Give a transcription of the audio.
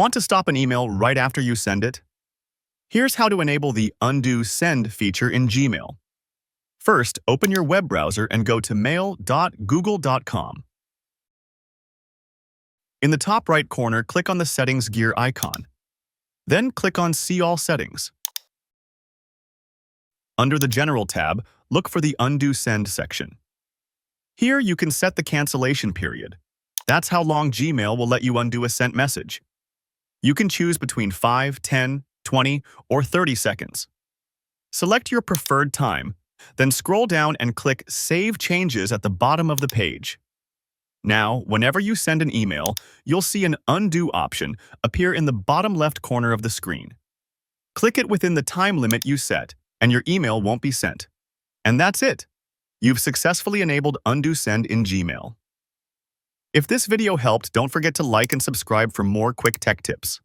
Want to stop an email right after you send it? Here's how to enable the Undo Send feature in Gmail. First, open your web browser and go to mail.google.com. In the top right corner, click on the Settings gear icon. Then click on See All Settings. Under the General tab, look for the Undo Send section. Here you can set the cancellation period. That's how long Gmail will let you undo a sent message. You can choose between 5, 10, 20, or 30 seconds. Select your preferred time, then scroll down and click Save Changes at the bottom of the page. Now, whenever you send an email, you'll see an Undo option appear in the bottom left corner of the screen. Click it within the time limit you set, and your email won't be sent. And that's it. You've successfully enabled Undo Send in Gmail. If this video helped, don't forget to like and subscribe for more quick tech tips.